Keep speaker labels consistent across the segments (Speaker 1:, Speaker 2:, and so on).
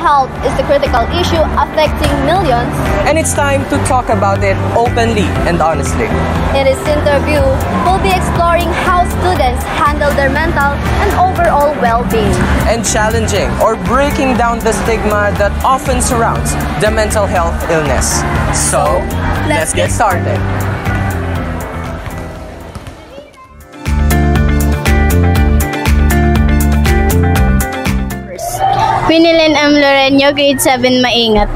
Speaker 1: health is a critical issue affecting millions.
Speaker 2: And it's time to talk about it openly and honestly.
Speaker 1: In this interview, we'll be exploring how students handle their mental and overall well-being.
Speaker 2: And challenging or breaking down the stigma that often surrounds the mental health illness. So, let's get started.
Speaker 3: Winilyn M. Lorenyo, grade 7, Maingat.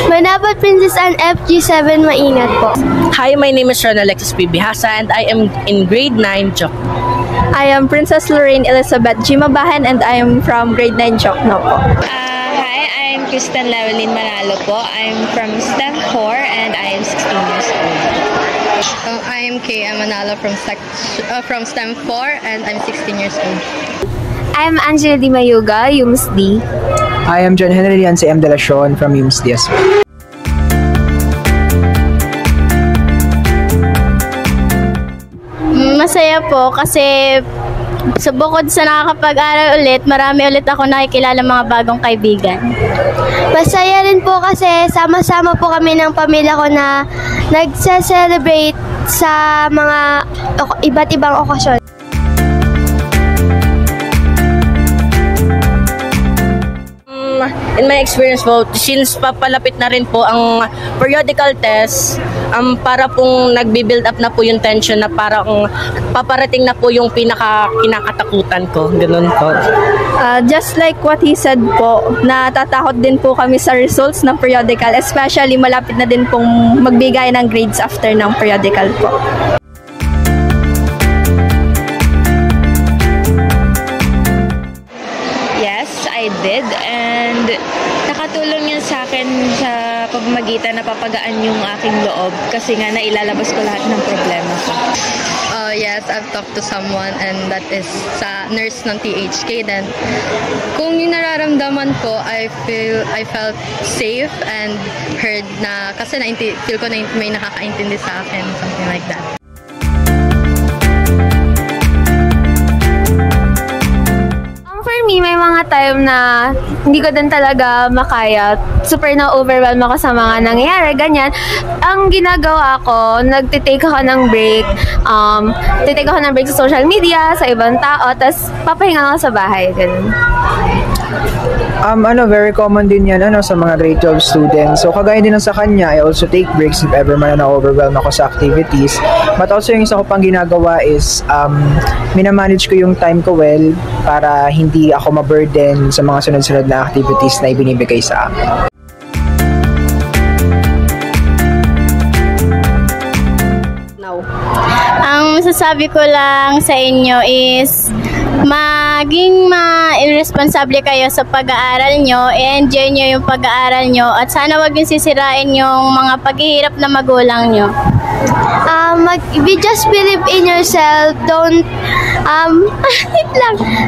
Speaker 4: Manapot Princess Anne FG 7, Maingat po.
Speaker 5: Hi, my name is Ron Alexis P. Bihasa and I am in grade 9, Jok.
Speaker 6: I am Princess Lorraine Elizabeth G. Mabahan and I am from grade 9, Jokno po.
Speaker 7: Hi, I'm Kristen Lawelyn Manalo po. I'm from STEM 4 and I am 16 years old.
Speaker 8: I am KM Manalo from STEM 4 and I'm 16 years old.
Speaker 4: I'm Angela Di Mayuga, UMSD.
Speaker 9: I am John Henry Anse M. De La Cion from UMSD as well.
Speaker 3: Masaya po kasi bukod sa nakakapag-aral ulit, marami ulit ako nakikilala mga bagong kaibigan.
Speaker 4: Masaya rin po kasi sama-sama po kami ng pamilya ko na nagse-celebrate sa mga iba't ibang okasyon.
Speaker 5: In my experience po, since papalapit na rin po ang periodical test, para pong nagbi-build up na po yung tension na parang paparating na po yung kinakatakutan ko. Ganun po.
Speaker 6: Just like what he said po, natatakot din po kami sa results ng periodical, especially malapit na din pong magbigay ng grades after ng periodical po.
Speaker 7: I did, and nakatulong yan sa akin sa pagmamagitan na papagaan yung aking loob kasi nga nailalabas ko lahat ng problema ko.
Speaker 8: Yes, I've talked to someone and that is sa nurse ng THK. Then kung yung nararamdaman ko, I felt safe and heard na kasi feel ko na may nakakaintindi sa akin, something like that.
Speaker 4: May mga time na hindi ko din talaga makaya. Super na-overwhelm ako sa mga nangyayari, ganyan. Ang ginagawa ko, nagtitake ako ng break. Titake ako ng break sa social media, sa ibang tao, tapos papahinga ako sa bahay, ganun.
Speaker 9: Very common din yan sa mga grade 12 students. So, kagaya din sa kanya, I also take breaks if ever man na-overwhelm ako sa activities. But also, yung isa ko pang ginagawa is, minamanage ko yung time ko well para hindi ako ma-burden sa mga sunod-sunod na activities na ibinibigay sa akin.
Speaker 3: Ang masasabi ko lang sa inyo is maging irresponsable kayo sa pag-aaral nyo, enjoy nyo yung pag-aaral nyo, at sana wag yung sisirain yung mga paghihirap na magulang nyo.
Speaker 4: Just believe in yourself, don't,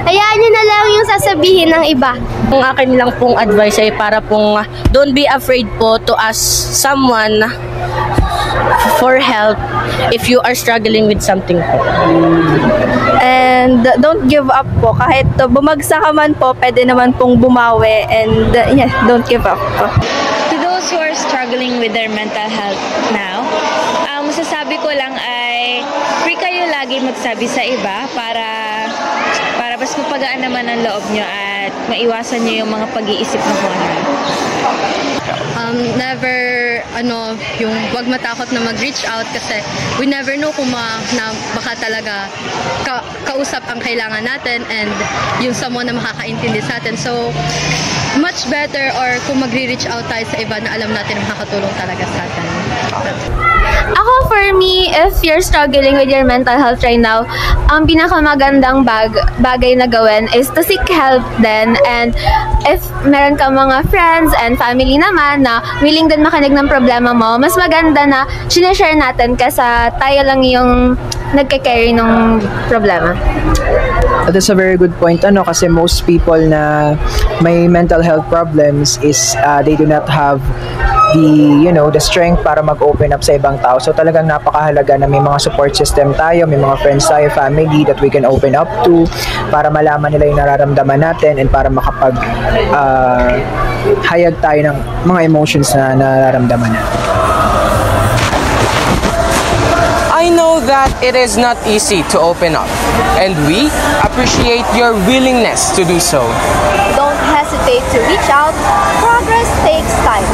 Speaker 4: hayaan nyo na lang yung sasabihin ng iba.
Speaker 5: Ang akin lang pong advice ay para pong don't be afraid po to ask someone for help if you are struggling with something po.
Speaker 6: And don't give up po. Kahit bumagsak ka man po, pwede naman pong bumawi. And don't give up po.
Speaker 7: To those who are struggling with their mental health now, masasabi ko lang ay free kayo lagi magsabi sa iba para mas mapagaan naman ang loob nyo at maiwasan nyo yung mga pag-iisip na kung ano.
Speaker 8: Never, yung wag matakot na mag-reach out kasi we never know kung baka talaga kausap ang kailangan natin and yung someone na makakaintindi sa atin. So, much better or kung magre-reach out tayo sa iba na alam natin na makakatulong talaga sa atin.
Speaker 4: Ako, for me, if you're struggling with your mental health right now, ang pinakamagandang bagay na gawin is to seek help then. And if meron ka mga friends and family naman na willing din makinig ng problema mo, mas maganda na sinashare natin kaysa tayo lang yung nagke-carry ng problema.
Speaker 9: That is a very good point kasi most people na may mental health problems is they do not have the strength para mag-open up sa ibang tao. So talagang napakahalaga na may mga support system tayo, may mga friends tayo, family that we can open up to para malaman nila yung nararamdaman natin and para makapag hayag tayo ng mga emotions na nararamdaman natin.
Speaker 2: I know that it is not easy to open up, and we appreciate your willingness to do so.
Speaker 1: Don't hesitate to reach out. Progress takes time,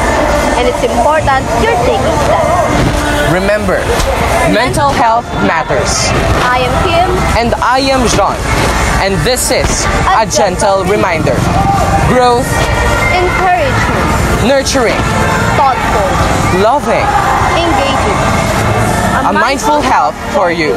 Speaker 1: and it's important you're taking steps.
Speaker 2: Remember, mental health matters.
Speaker 1: I am Kim.
Speaker 2: And I am Jean. And this is a gentle reminder. Growth,
Speaker 1: Encouragement.
Speaker 2: nurturing,
Speaker 1: Thoughtful.
Speaker 2: loving,
Speaker 1: Engaging.
Speaker 2: a mindful help for you.